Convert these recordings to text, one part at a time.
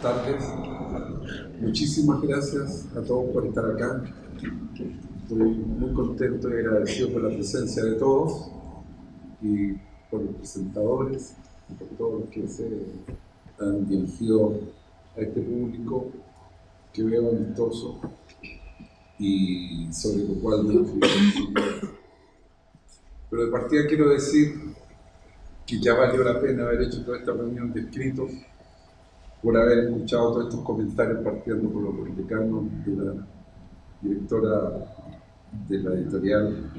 buenas tardes. Muchísimas gracias a todos por estar acá. Estoy muy contento y agradecido por la presencia de todos y por los presentadores y por todos los que se han dirigido a este público que veo amistoso y sobre lo cual me felicito. Pero de partida quiero decir que ya valió la pena haber hecho toda esta reunión de escritos por haber escuchado todos estos comentarios partiendo por los decanos de la directora de la editorial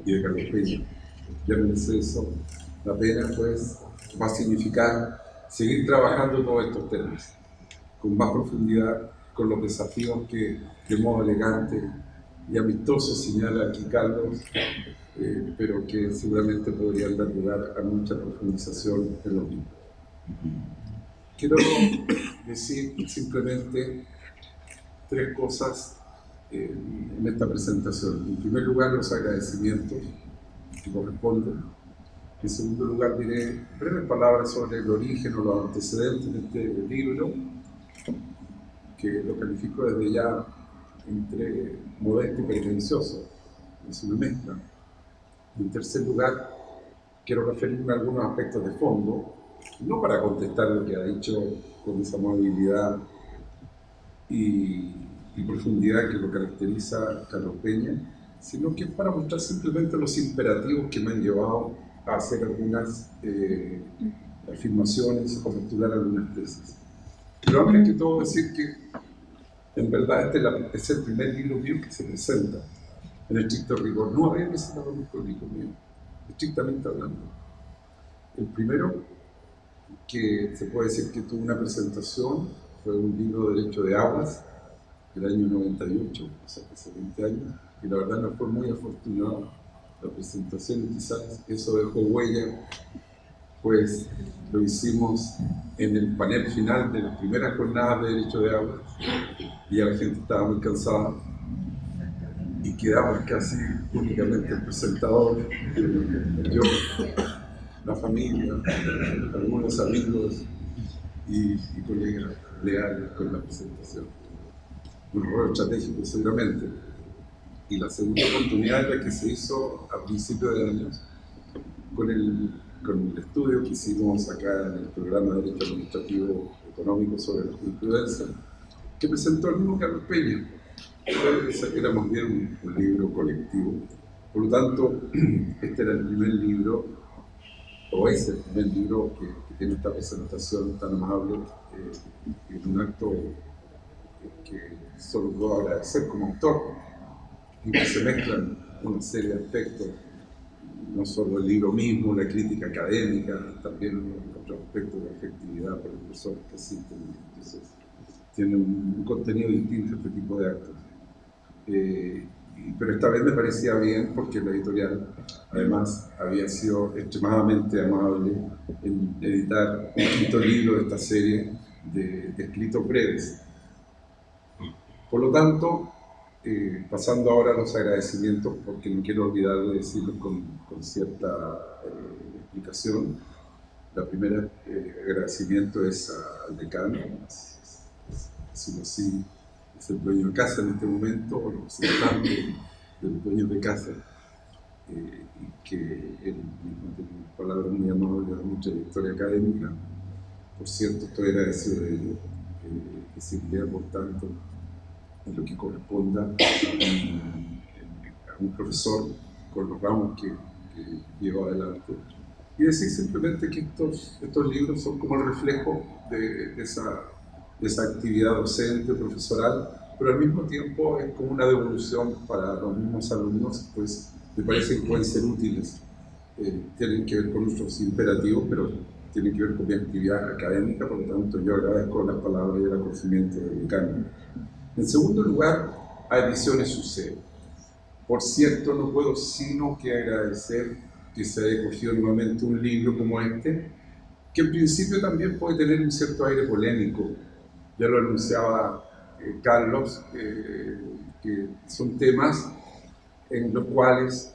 y de Carlos Peña. Ya merece eso. La pena, pues, va a significar seguir trabajando todos estos temas con más profundidad, con los desafíos que de modo elegante y amistoso señala aquí Carlos, pero que seguramente podrían dar lugar a mucha profundización en los libros. Quiero decir simplemente tres cosas en esta presentación. En primer lugar, los agradecimientos que corresponden. En segundo lugar, diré breves palabras sobre el origen o los antecedentes de este libro, que lo califico desde ya entre modesto y pretencioso. Es una mezcla. En tercer lugar, quiero referirme a algunos aspectos de fondo, no para contestar lo que ha dicho con esa amabilidad y profundidad que lo caracteriza a Carlos Peña, sino que es para mostrar simplemente los imperativos que me han llevado a hacer algunas afirmaciones o postular algunas tesis. Pero antes que todo decir que en verdad este es el primer libro mío que se presenta en estricto rigor. No había presentado un libro mío, estrictamente hablando. El primero que se puede decir que tuvo una presentación fue un libro de Derecho de Aguas del año 98, o sea, hace 20 años, y la verdad no fue muy afortunada la presentación, y quizás eso dejó huella, pues lo hicimos en el panel final de las primeras jornadas de Derecho de Aguas, y ya la gente estaba muy cansada, y quedamos casi únicamente el presentador, yo, la familia, algunos amigos y colegas leales con la presentación. Un error estratégico seguramente. Y la segunda oportunidad es la que se hizo a principios de años con el estudio que hicimos acá en el programa de Derecho Administrativo Económico sobre la jurisprudencia, que presentó el mismo Carlos Peña. Era más bien un libro colectivo. Por lo tanto, este era el primer libro, o es el primer libro que tiene esta presentación tan amable, en un acto que solo puedo agradecer como autor, y que se mezclan una serie de aspectos, no solo el libro mismo, la crítica académica, también otros aspectos de afectividad por las personas que asisten. Entonces, tiene un contenido distinto este tipo de actos. Pero esta vez me parecía bien porque la editorial, además, había sido extremadamente amable en editar un quinto libro de esta serie de escritos breves. Por lo tanto, pasando ahora a los agradecimientos, porque no quiero olvidar de decirlo con cierta explicación. La primera agradecimiento es al decano, decirlo así, es el dueño de casa en este momento, o representante del dueño de casa, y que él mismo tiene unas palabras muy amables de mucha trayectoria académica. Por cierto, estoy agradecido de ello, que sirviera por tanto en lo que corresponda a un profesor con los ramos que lleva adelante. Y decir simplemente que estos libros son como el reflejo de esa actividad docente, profesoral, pero al mismo tiempo es como una devolución para los mismos alumnos, pues me parece que pueden ser útiles. Tienen que ver con nuestros imperativos, pero tienen que ver con mi actividad académica, por lo tanto yo agradezco las palabras y el acogimiento del decano. En segundo lugar, a Ediciones Sucede. Por cierto, no puedo sino que agradecer que se haya cogido nuevamente un libro como este, que en principio también puede tener un cierto aire polémico. Ya lo anunciaba Carlos, que son temas en los cuales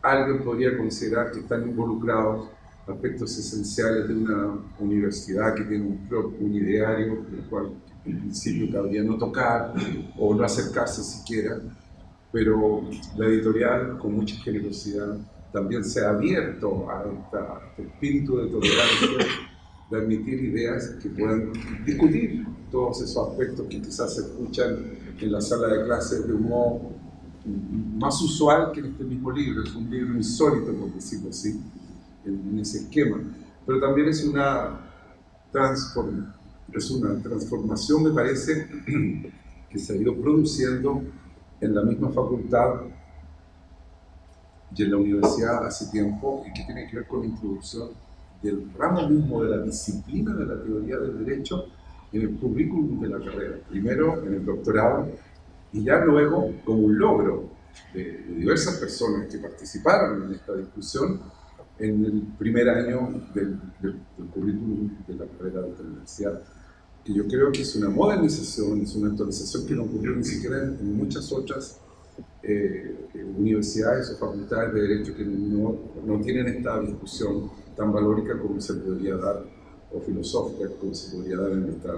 alguien podría considerar que están involucrados aspectos esenciales de una universidad que tiene un ideario, el cual en principio cabría no tocar o no acercarse siquiera, pero la editorial, con mucha generosidad, también se ha abierto a este espíritu de tolerancia, de admitir ideas que puedan discutir todos esos aspectos que quizás se escuchan en la sala de clases de un modo más usual que en este mismo libro. Es un libro insólito, por decirlo así, en ese esquema, pero también es una transformación, me parece, que se ha ido produciendo en la misma facultad y en la universidad hace tiempo, y que tiene que ver con la introducción del ramo mismo de la disciplina de la teoría del derecho en el currículum de la carrera, primero en el doctorado y ya luego como un logro de diversas personas que participaron en esta discusión en el primer año del currículum de la carrera de la universidad, que yo creo que es una modernización, es una actualización que no ocurrió ni siquiera en muchas otras universidades o facultades de derecho que no tienen esta discusión tan valórica como se podría dar, o filosófica como se podría dar en esta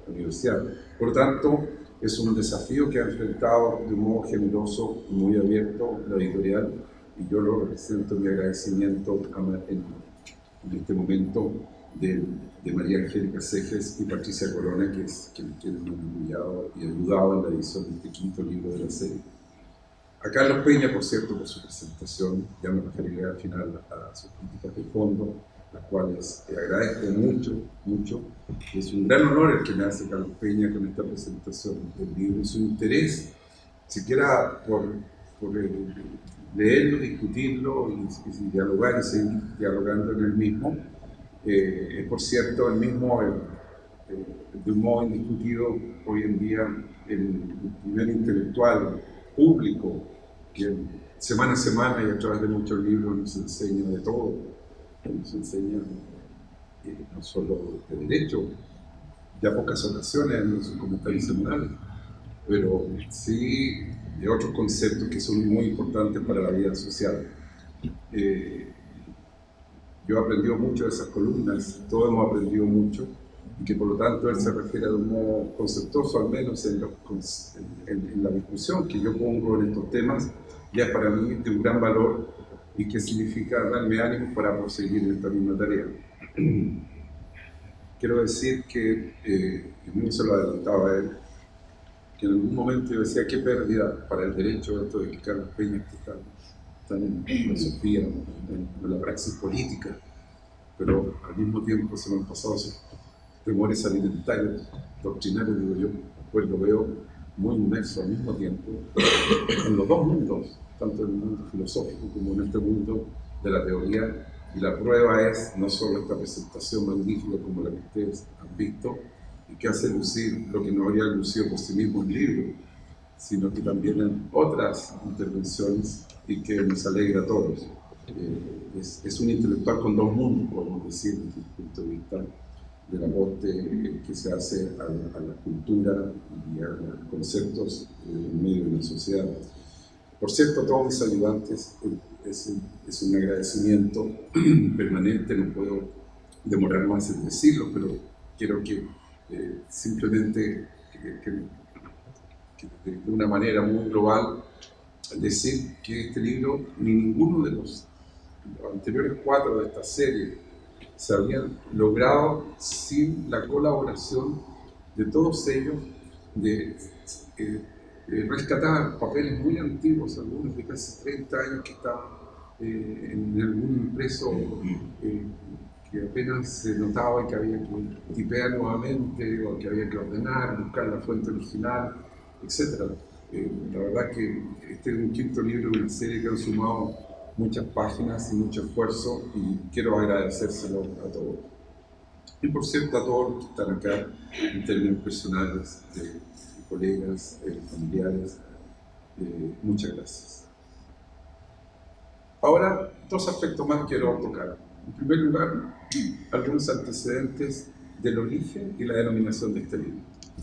universidad. Por lo tanto, es un desafío que ha enfrentado de un modo generoso y muy abierto la editorial, y yo lo represento mi agradecimiento en este momento de María Angélica Cejes y Patricia Corona, que me han apoyado y ayudado en la edición de este quinto libro de la serie. A Carlos Peña, por cierto, por su presentación, ya me referiré al final a sus críticas de fondo, las cuales agradezco mucho. Es un gran honor el que me hace Carlos Peña con esta presentación del libro y su interés, siquiera por leerlo, discutirlo y dialogar y seguir dialogando en el mismo. Es, por cierto, el mismo, de un modo indiscutido, hoy en día, el nivel intelectual público que semana a semana y a través de muchos libros nos enseña de todo, nos enseña no solo de derecho, ya pocas ocasiones en sus comentarios semanales, pero sí de otros conceptos que son muy importantes para la vida social. Yo he aprendido mucho de esas columnas, todos hemos aprendido mucho, y que por lo tanto él se refiere de un modo conceptuoso, al menos en la discusión que yo pongo en estos temas, ya es para mí de un gran valor y que significa darme ánimo para proseguir en esta misma tarea. Quiero decir que, y mismo se lo adelantaba a él, que en algún momento yo decía qué pérdida para el derecho esto de que Carlos Peña que están en filosofía, en la praxis política, pero al mismo tiempo se me han pasado esos temores alimentarios, doctrinarios, digo yo, pues lo veo muy inmerso al mismo tiempo en los dos mundos, tanto en el mundo filosófico como en este mundo de la teoría, y la prueba es no solo esta presentación magnífica como la que ustedes han visto, y que hace lucir lo que no habría lucido por sí mismo un libro, sino que también en otras intervenciones y que nos alegra a todos. Es un intelectual con dos mundos, podemos decir, desde el punto de vista del aporte que se hace a la cultura y a los conceptos en medio de la sociedad. Por cierto, a todos mis ayudantes es un agradecimiento permanente, no puedo demorar más en decirlo, pero quiero que simplemente de una manera muy global decir que este libro, ni ninguno de los anteriores 4 de esta serie se habían logrado sin la colaboración de todos ellos, de rescatar papeles muy antiguos, algunos de casi 30 años que estaban en algún impreso que apenas se notaba que había que tipear nuevamente o que había que ordenar, buscar la fuente original, etc. La verdad que este es un quinto libro de una serie que han sumado muchas páginas y mucho esfuerzo, y quiero agradecérselo a todos. Y por cierto a todos los que están acá en términos personales, de colegas, familiares, muchas gracias. Ahora, 2 aspectos más quiero tocar. En primer lugar, algunos antecedentes del origen y la denominación de este libro.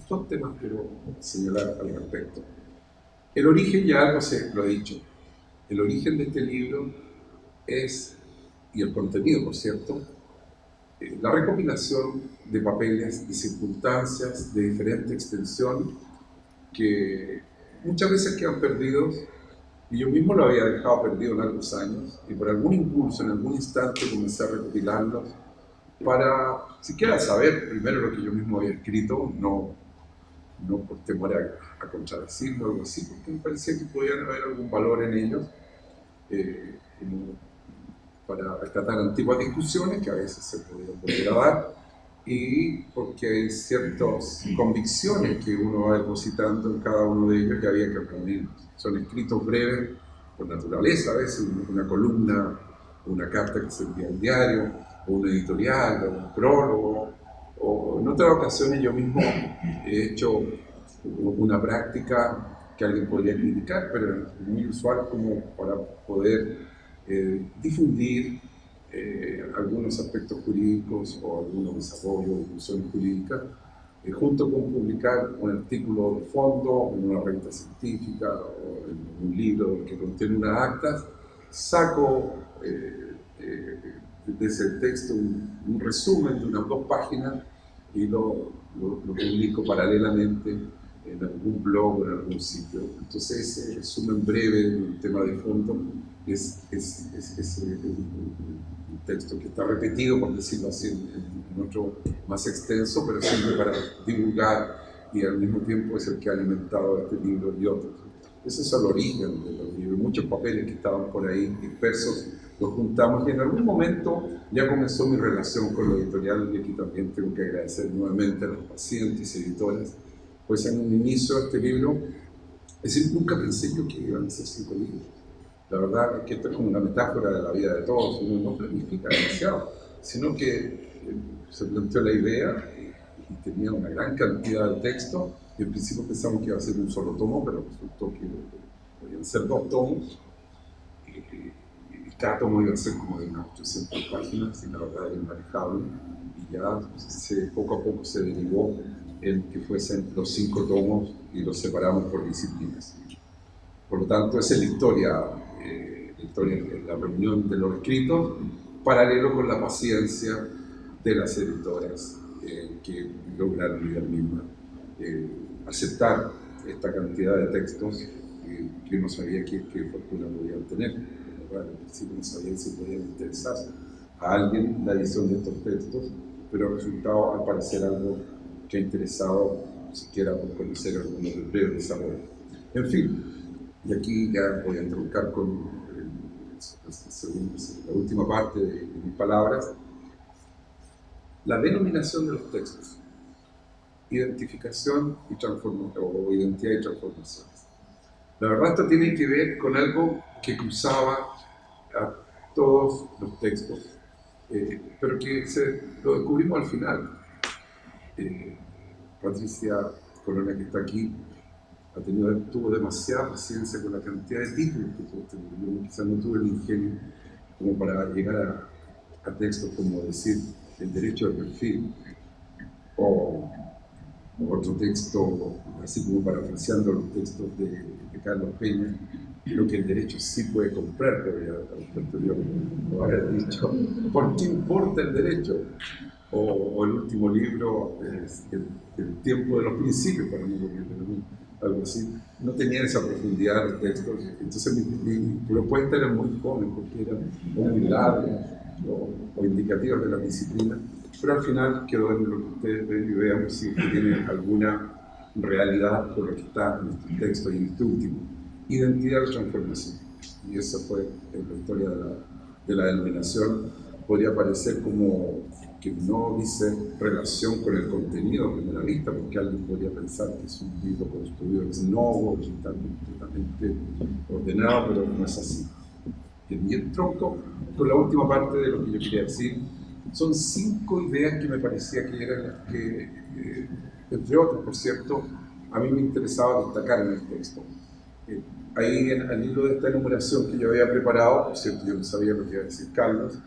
2 temas quiero señalar al respecto. El origen ya algo se lo he dicho. El origen de este libro es y el contenido, por cierto, la recopilación de papeles y circunstancias de diferente extensión que muchas veces quedan perdidos, y yo mismo lo había dejado perdido en largos años, y por algún impulso, en algún instante, comencé a recopilarlos para siquiera saber primero lo que yo mismo había escrito, no por temor a contradecirlo o algo así, porque me parecía que podían haber algún valor en ellos, como para rescatar antiguas discusiones que a veces se podían volver a dar, y porque hay ciertas convicciones que uno va depositando en cada uno de ellos que había que reunirlos. Son escritos breves, por naturaleza, a veces una columna, una carta que se envía al diario, o un editorial, o un prólogo, o en otras ocasiones yo mismo he hecho una práctica que alguien podría criticar, pero es muy usual como para poder difundir algunos aspectos jurídicos o algunos desarrollos de funciones jurídicas, junto con publicar un artículo de fondo en una revista científica o en un libro que contiene unas actas, saco de ese texto un resumen de unas 2 páginas y lo publico paralelamente en algún blog o en algún sitio. Entonces ese resumen breve de un tema de fondo es un texto que está repetido, por decirlo así, en otro más extenso, pero siempre para divulgar, y al mismo tiempo es el que ha alimentado este libro y otros. Ese es el origen de los libros. Muchos papeles que estaban por ahí dispersos los juntamos, y en algún momento ya comenzó mi relación con lo editorial, y aquí también tengo que agradecer nuevamente a los pacientes y editores, pues en un inicio de este libro, es decir, nunca pensé yo que iban a ser 5 libros. La verdad es que esto es como una metáfora de la vida de todos, uno no planifica demasiado, sino que se planteó la idea y tenía una gran cantidad de texto, y al principio pensamos que iba a ser un solo tomo, pero resultó que podían ser 2 tomos, y cada tomo iba a ser como de unas 800 páginas, y la verdad era inmanejable, y ya poco a poco se derivó en que fuesen los 5 tomos y los separamos por disciplinas. Por lo tanto, esa es la historia, la reunión de los escritos, paralelo con la paciencia de las editoras que lograron ellas mismas aceptar esta cantidad de textos que uno sabía qué fortuna podían tener. Al principio no sabían si podían interesarse a alguien la edición de estos textos, pero ha resultado al parecer algo que ha interesado siquiera por conocer algunos del breve desarrollo. En fin, y aquí ya voy a entroncar con la última parte de mis palabras. La denominación de los textos, identificación y transformación, o identidad y transformaciones. La verdad, esto tiene que ver con algo que cruzaba a todos los textos, pero que lo descubrimos al final. Patricia Corona, que está aquí, tuvo demasiada paciencia con la cantidad de títulos que tuvo este libro. Yo quizás no tuve el ingenio como para llegar a textos como decir el derecho de perfil, o otro texto, así como parafraseando los textos de Carlos Peña, lo que el derecho sí puede comprar, pero ya yo lo había dicho. ¿Por qué importa el derecho? O el último libro, el tiempo de los principios, para mí, algo así. No tenía esa profundidad de textos, entonces mi propuesta era muy joven, porque eran muy largas o indicativas de la disciplina, pero al final quedó en lo que ustedes ven y vean si tiene alguna realidad con lo que está en este texto y en este último. Identidad y transformación. Y esa fue la historia de la denominación. Podría parecer como que no dice relación con el contenido a primera vista, porque alguien podría pensar que es un libro construido ex novo, que está completamente ordenado, pero no es así. Y el tronco, con la última parte de lo que yo quería decir, son 5 ideas que me parecía que eran las que, entre otras, por cierto, a mí me interesaba destacar en el texto. Ahí, al hilo de esta enumeración que yo había preparado, por cierto, yo no sabía lo que iba a decir Carlos,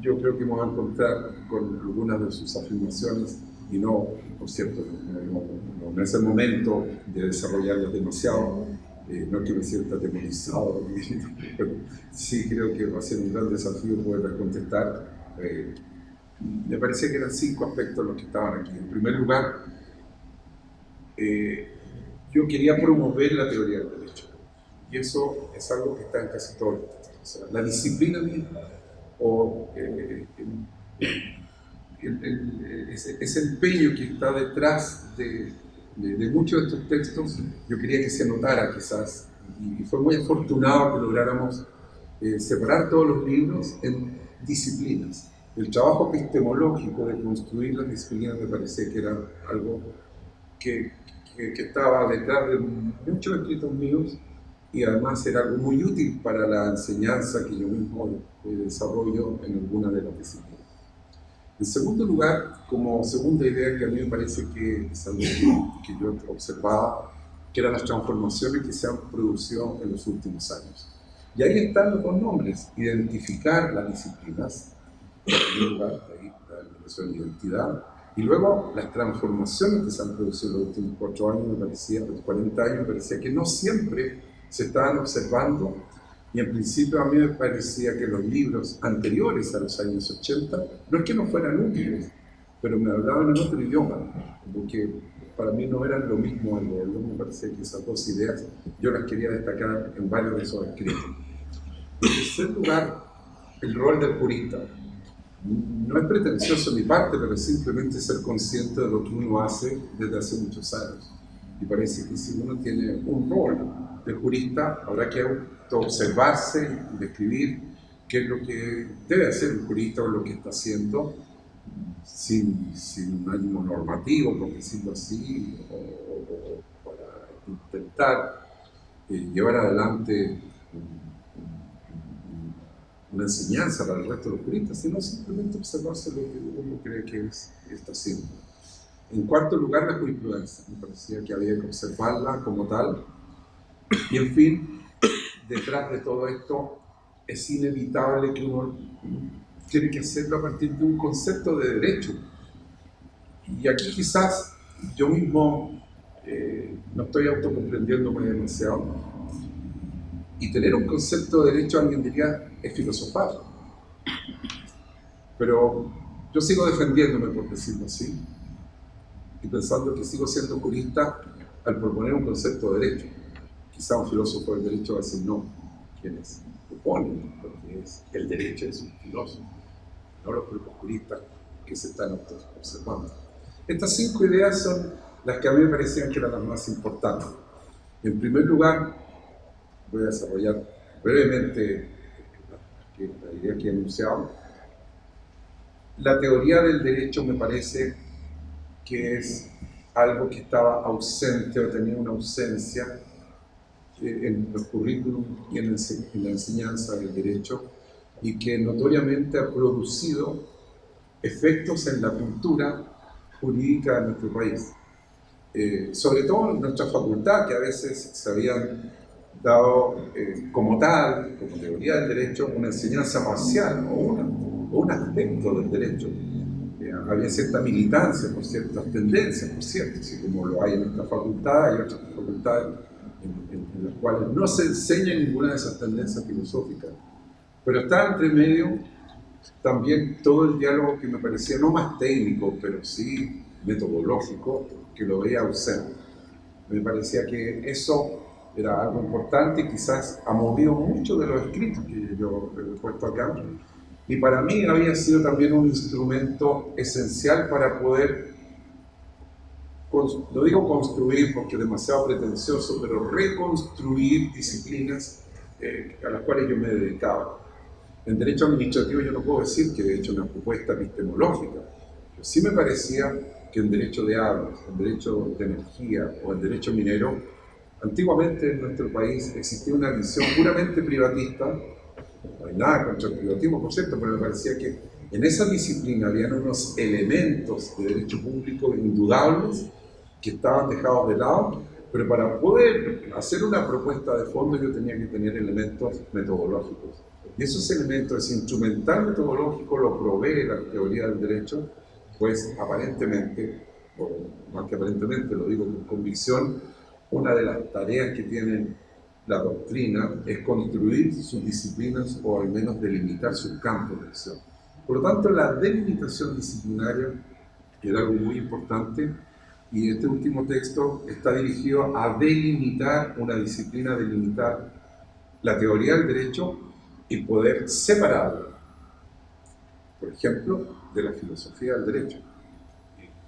yo creo que me voy a encontrar con algunas de sus afirmaciones, y no, por cierto, no es el momento de desarrollarlas demasiado, No es que me sienta atemorizado, pero sí creo que va a ser un gran desafío poder contestar. Me parece que eran 5 aspectos los que estaban aquí. En primer lugar, yo quería promover la teoría del derecho. Y eso es algo que está en casi todos los textos. O sea, la disciplina misma, o ese empeño que está detrás de muchos de estos textos, yo quería que se notara quizás. Y fue muy afortunado que lográramos separar todos los libros en disciplinas. El trabajo epistemológico de construir las disciplinas me parecía que era algo que estaba detrás de muchos escritos míos y además era algo muy útil para la enseñanza que yo mismo desarrollo en alguna de las disciplinas. En segundo lugar, como segunda idea que a mí me parece que es algo que yo observaba, que eran las transformaciones que se han producido en los últimos años. Y ahí están los dos nombres: identificar las disciplinas, en primer lugar, ahí está la noción de identidad, y luego las transformaciones que se han producido en los últimos 4 años, me parecía, los 40 años, me parecía que no siempre se estaban observando, y en principio a mí me parecía que los libros anteriores a los años 80, no es que no fueran útiles, pero me hablaban en otro idioma, porque para mí no eran lo mismo al leerlo. Me parecía que esas dos ideas yo las quería destacar en varios de esos escritos. En tercer lugar, el rol del purista. No es pretencioso de mi parte, pero es simplemente ser consciente de lo que uno hace desde hace muchos años. Y parece que si uno tiene un rol de jurista, habrá que observarse y describir qué es lo que debe hacer el jurista o lo que está haciendo, sin un ánimo normativo, por decirlo así, o para intentar llevar adelante una enseñanza para el resto de los juristas, sino simplemente observarse lo que uno cree que está haciendo. En cuarto lugar, la jurisprudencia. Me parecía que había que observarla como tal. Y en fin, detrás de todo esto es inevitable que uno tiene que hacerlo a partir de un concepto de derecho. Y aquí quizás yo mismo no estoy autocomprendiéndome demasiado. Y tener un concepto de derecho, alguien diría, es filosofar. Pero yo sigo defendiéndome, por decirlo así, y pensando que sigo siendo jurista al proponer un concepto de derecho. Quizá un filósofo del derecho va a decir no, quienes proponen, porque el derecho es un filósofo, no los propios juristas que se están observando. Estas 5 ideas son las que a mí me parecían que eran las más importantes. En primer lugar, voy a desarrollar brevemente la idea que he anunciado. La teoría del derecho me parece que es algo que estaba ausente o tenía una ausencia en los currículums y en la enseñanza del derecho, y que notoriamente ha producido efectos en la cultura jurídica de nuestro país. Sobre todo en nuestra facultad, que a veces se habían dado como tal, como teoría del derecho, una enseñanza parcial o un aspecto del derecho. Había cierta militancia por ciertas tendencias, por cierto, así como lo hay en esta facultad. Hay otras facultades en las cuales no se enseña ninguna de esas tendencias filosóficas. Pero está entre medio también todo el diálogo que me parecía no más técnico, pero sí metodológico, que lo veía ausente. Me parecía que eso era algo importante y quizás ha movido mucho de los escritos que yo he puesto acá. Y para mí había sido también un instrumento esencial para poder, no digo construir porque es demasiado pretencioso, pero reconstruir disciplinas a las cuales yo me dedicaba. En derecho administrativo yo no puedo decir que he hecho una propuesta epistemológica, pero sí me parecía que en derecho de aguas, en derecho de energía o en derecho minero, antiguamente en nuestro país existía una visión puramente privatista. No hay nada contra el privatismo, por cierto, pero me parecía que en esa disciplina habían unos elementos de derecho público indudables que estaban dejados de lado, pero para poder hacer una propuesta de fondo yo tenía que tener elementos metodológicos. Y esos elementos, ese instrumental metodológico lo provee la teoría del derecho, pues aparentemente, o más que aparentemente, lo digo con convicción, una de las tareas que tienen la doctrina es construir sus disciplinas o al menos delimitar sus campos de acción. Por lo tanto, la delimitación disciplinaria era algo muy importante y este último texto está dirigido a delimitar una disciplina, delimitar la teoría del derecho y poder separarla, por ejemplo, de la filosofía del derecho.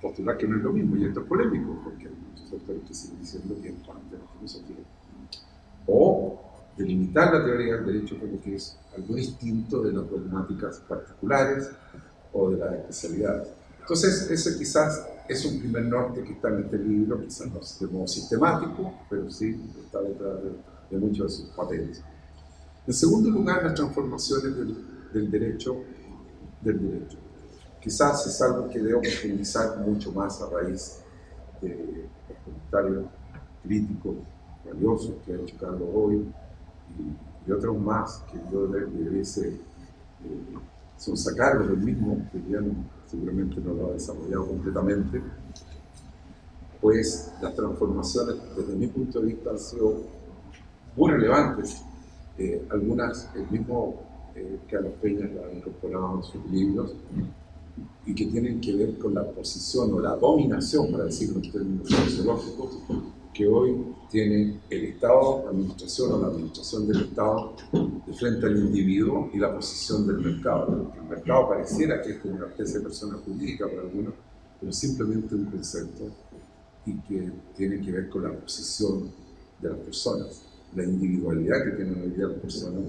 Postular que no es lo mismo, y esto es polémico, porque hay muchos autores que siguen diciendo que es parte de la filosofía. O delimitar la teoría del derecho como que es algo distinto de las dogmáticas particulares o de las especialidades. Entonces, ese quizás es un primer norte que está en este libro, quizás no de modo sistemático, pero sí está detrás de muchos de sus papeles. En segundo lugar, las transformaciones del derecho. Quizás es algo que debo profundizar mucho más a raíz de los comentarios críticos valiosos que ha hecho Carlos hoy y otros más que yo debiese sonsacarlos del mismo, que ya seguramente no lo ha desarrollado completamente. Pues las transformaciones, desde mi punto de vista, han sido muy relevantes. Algunas, el mismo Carlos Peña las ha incorporado en sus libros y que tienen que ver con la posición o la dominación, para decirlo en términos sociológicos, que hoy tiene el Estado, la administración o la administración del Estado de frente al individuo y la posición del mercado. El mercado pareciera que es como una especie de persona jurídica para algunos, pero simplemente un concepto y que tiene que ver con la posición de las personas, la individualidad que tienen hoy día las personas.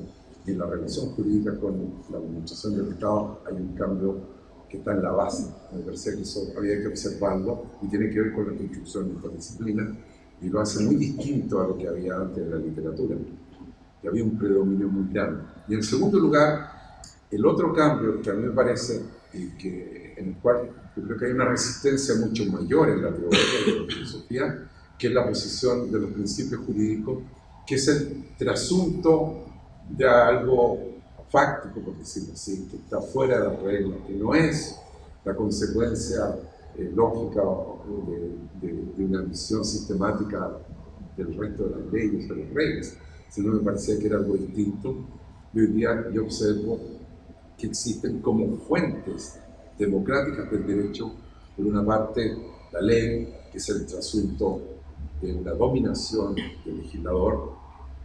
Y en la relación jurídica con la administración del Estado hay un cambio que está en la base. Me parecía que eso había que observarlo y tiene que ver con la construcción de esta disciplina y lo hace muy distinto a lo que había antes de la literatura, que había un predominio muy grande. Y en segundo lugar, el otro cambio que a mí me parece y que, en el cual yo creo que hay una resistencia mucho mayor en la teoría y en la filosofía, que es la posición de los principios jurídicos, que es el trasunto de algo fáctico, por decirlo así, que está fuera de las reglas, que no es la consecuencia lógica de una visión sistemática del resto de las leyes o de las reglas, sino me parecía que era algo distinto. Y hoy día yo observo que existen como fuentes democráticas del derecho, por una parte la ley, que es el trasunto de una dominación del legislador,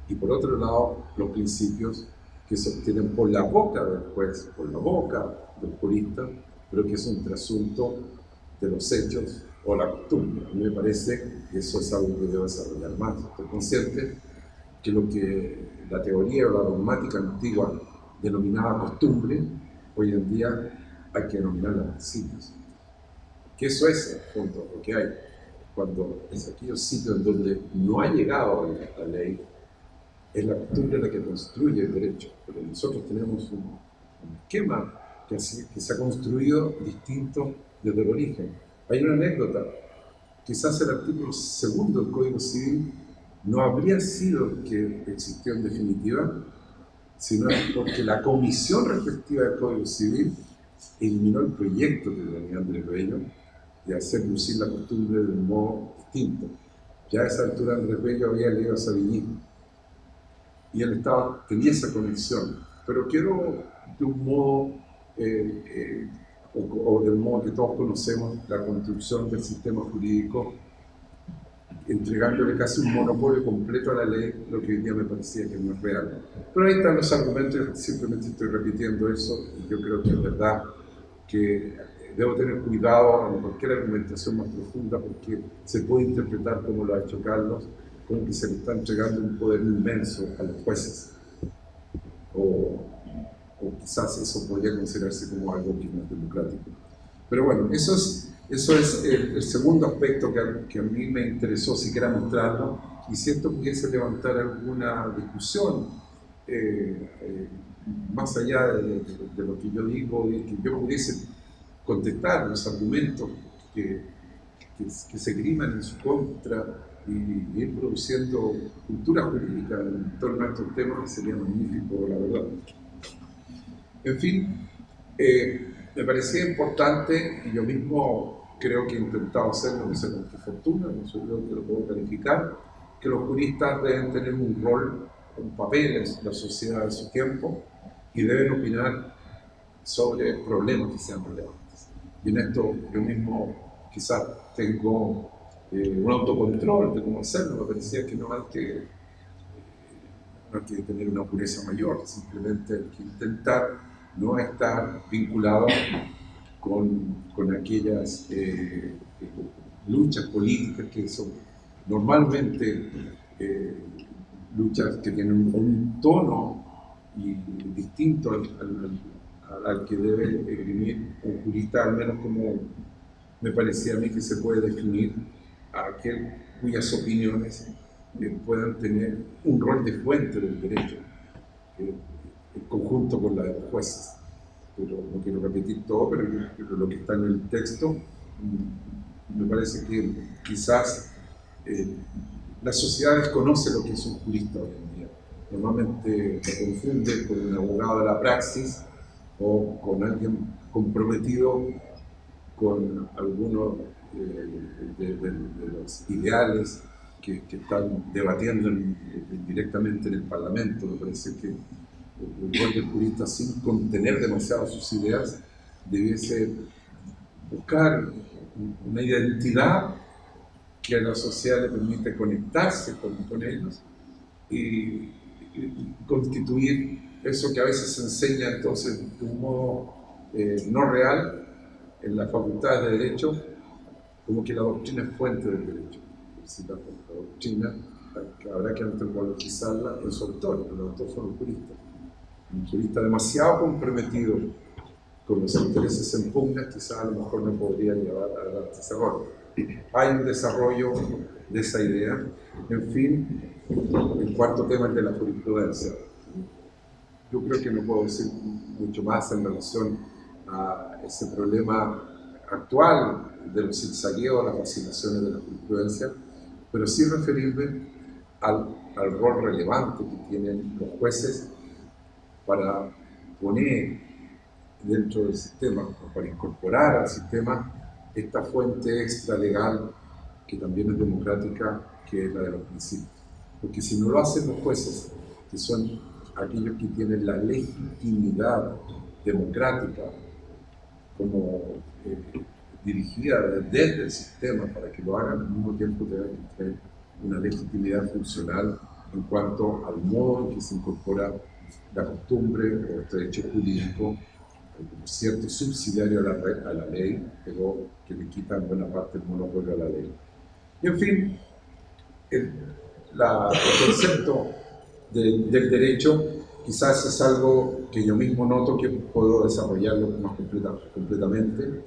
y por otro lado los principios que se obtienen por la boca del juez, por la boca del jurista, pero que es un trasunto de los hechos o la costumbre. A mí me parece que eso es algo que debo desarrollar más. Estoy consciente que lo que la teoría o la dogmática antigua denominaba costumbre, hoy en día hay que denominarla principios. Que eso es, en el fondo, lo que hay. Cuando es aquellos sitios en donde no ha llegado la ley, es la costumbre la que construye el derecho, pero nosotros tenemos un esquema que se ha construido distinto desde el origen. Hay una anécdota, quizás el artículo 2 del Código Civil no habría sido el que existió en definitiva, sino porque la comisión respectiva del Código Civil eliminó el proyecto que tenía Andrés Bello de hacer lucir la costumbre de un modo distinto. Ya a esa altura Andrés Bello había leído a Savigny y él tenía esa conexión, pero quiero de un modo, o del modo que todos conocemos, la construcción del sistema jurídico, entregándole casi un monopolio completo a la ley, lo que hoy día me parecía que no es real. Pero ahí están los argumentos, simplemente estoy repitiendo eso, y yo creo que es verdad que debo tener cuidado en cualquier argumentación más profunda, porque se puede interpretar, como lo ha hecho Carlos, como que se le está entregando un poder inmenso a los jueces, o quizás eso podría considerarse como algo que no es democrático. Pero bueno, eso es el segundo aspecto que a mí me interesó siquiera mostrarlo, y siento que pudiese levantar alguna discusión más allá de lo que yo digo, y que yo pudiese contestar los argumentos que se griman en su contra, y ir produciendo cultura jurídica en torno a estos temas, que sería magnífico, la verdad. En fin, me parecía importante, y yo mismo creo que he intentado hacerlo, no sé con qué fortuna, no soy yo que lo puedo calificar, que los juristas deben tener un rol, un papel en la sociedad de su tiempo y deben opinar sobre problemas que sean relevantes. Y en esto yo mismo quizás tengo un autocontrol de cómo hacerlo. Me parecía que no hay que tener una pureza mayor, simplemente hay que intentar no estar vinculado con aquellas luchas políticas que son normalmente luchas que tienen un tono distinto al que debe esgrimir un jurista, al menos como me parecía a mí que se puede definir a aquel cuyas opiniones puedan tener un rol de fuente del derecho, en conjunto con la de los jueces. Pero no quiero repetir todo, pero lo que está en el texto me parece que quizás la sociedad desconoce lo que es un jurista hoy en día. Normalmente se confunde con un abogado de la praxis o con alguien comprometido con algunos de los ideales que están debatiendo directamente en el Parlamento. Me parece que el rol del jurista, sin contener demasiado sus ideas, debiese buscar una identidad que a la sociedad le permite conectarse con ellos y constituir eso que a veces se enseña entonces de un modo no real en las facultades de Derecho, como que la doctrina es fuente del derecho. Si la doctrina habrá que antropologizarla en su autor, los autores son los juristas. Un jurista demasiado comprometido con los intereses en pugna, quizás a lo mejor no podría llevar adelante ese rol. Hay un desarrollo de esa idea. En fin, el cuarto tema es de la jurisprudencia. Yo creo que no puedo decir mucho más en relación a ese problema actual de los zigzagueos, las vacilaciones de la jurisprudencia, pero sí referirme al rol relevante que tienen los jueces para poner dentro del sistema, para incorporar al sistema esta fuente extralegal que también es democrática, que es la de los principios. Porque si no lo hacen los jueces, que son aquellos que tienen la legitimidad democrática como dirigida desde el sistema para que lo hagan, al mismo tiempo deben tener una legitimidad funcional en cuanto al modo en que se incorpora la costumbre o el derecho jurídico, como cierto subsidiario a la ley, pero que le quita en buena parte el monopolio a la ley. Y en fin, el concepto del derecho quizás es algo que yo mismo noto que puedo desarrollarlo más completamente.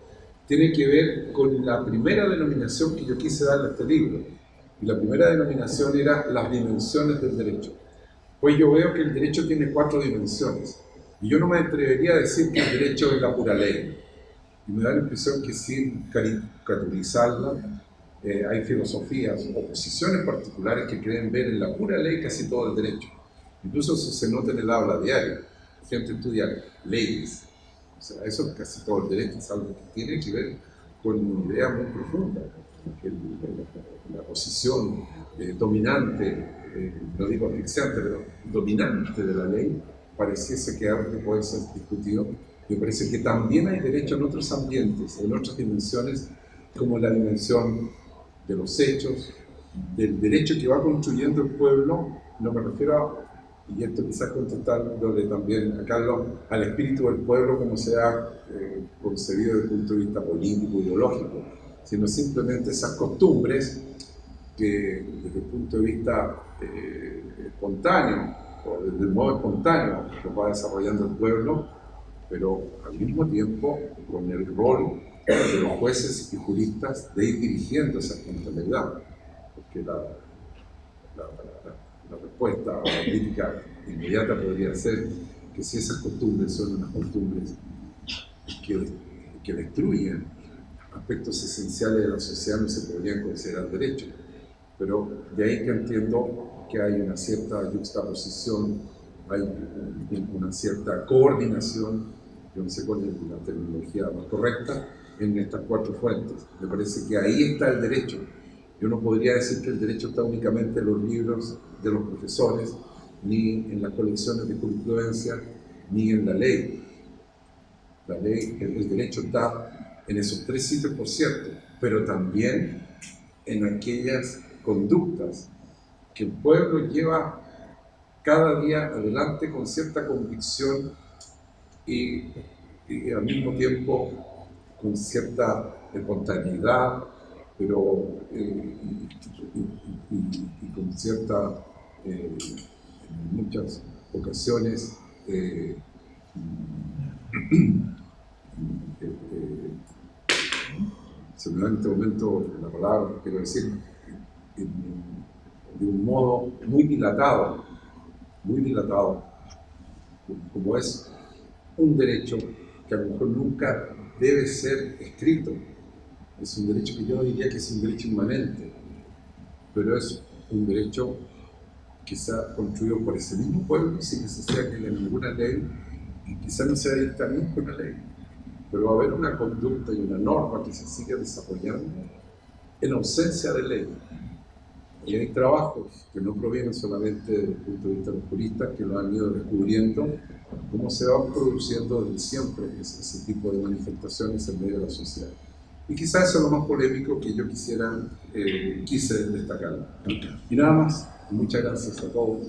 Tiene que ver con la primera denominación que yo quise darle a este libro. Y la primera denominación era las dimensiones del derecho. Pues yo veo que el derecho tiene 4 dimensiones. Y yo no me atrevería a decir que el derecho es la pura ley. Y me da la impresión que sin caricaturizarla, hay filosofías o posiciones particulares que creen ver en la pura ley casi todo el derecho. Incluso eso se nota en el habla diaria. La gente estudia leyes. O sea, eso es casi todo el derecho, es algo que tiene que ver con una idea muy profunda. Que la posición dominante, no digo asfixiante, pero dominante de la ley, pareciese que algo que puede ser discutido. Me parece que también hay derecho en otros ambientes, en otras dimensiones, como la dimensión de los hechos, del derecho que va construyendo el pueblo. No me refiero a, y esto quizás contestándole también a Carlos, al espíritu del pueblo como se ha concebido desde el punto de vista político, ideológico, sino simplemente esas costumbres que desde el punto de vista espontáneo, o desde el modo espontáneo, lo va desarrollando el pueblo, pero al mismo tiempo con el rol de los jueces y juristas de ir dirigiendo esa espontaneidad, porque la respuesta o la crítica inmediata podría ser que si esas costumbres son unas costumbres que destruyen aspectos esenciales de la sociedad, no se podrían considerar derechos. Pero de ahí que entiendo que hay una cierta juxtaposición, hay una cierta coordinación, yo no sé cuál es la terminología más correcta, en estas 4 fuentes. Me parece que ahí está el derecho, Yo no podría decir que el derecho está únicamente en los libros de los profesores, ni en las colecciones de jurisprudencia, ni en la ley. La ley, el derecho está en esos tres sitios, por cierto, pero también en aquellas conductas que el pueblo lleva cada día adelante con cierta convicción y al mismo tiempo con cierta espontaneidad, pero y con cierta, en muchas ocasiones, se me da en este momento la palabra, quiero decir, de un modo muy dilatado, como es un derecho que a lo mejor nunca debe ser escrito. Es un derecho que yo no diría que es un derecho inmanente, pero es un derecho que se ha construido por ese mismo pueblo sin necesidad de ninguna ley, y quizás no sea dicta nunca una ley, pero va a haber una conducta y una norma que se sigue desarrollando en ausencia de ley. Y hay trabajos que no provienen solamente desde el punto de vista de los juristas, que lo han ido descubriendo, cómo se van produciendo desde siempre ese tipo de manifestaciones en medio de la sociedad. Y quizás eso es lo más polémico que yo quise destacar. Y nada más, muchas gracias a todos.